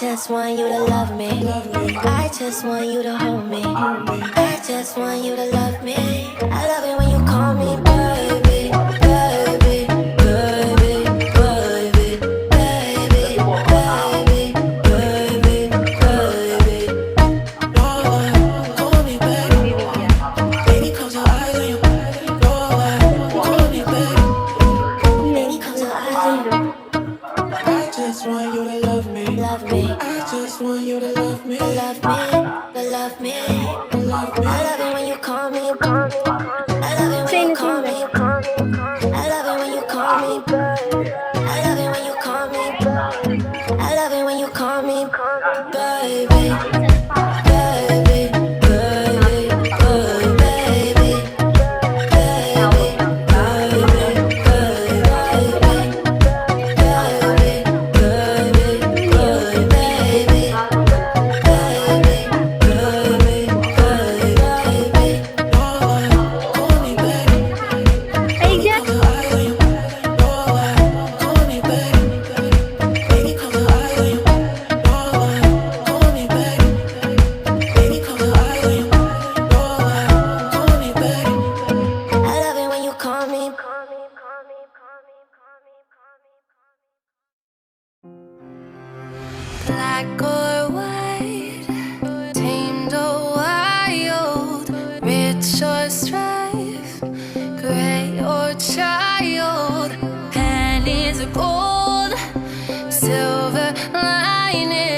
just want you to love me. I just want you to hold me. I just want you to love me. I love it when you call me baby, baby, baby, baby, baby, baby, baby, baby. Call me baby. Baby, close your eyes when you call me baby. Baby, close your eyes when you. I just want you to love me, love me. I just want you to love me, love me, to love me, to love me. I love it when you call me, call me. I love it when you call me, call me. I love it when you call me, I love it when you call me, I love it when you call me, baby, baby, baby, baby, baby. Black or white, tamed or wild, rich or strife, gray or child, pennies or gold, silver lining.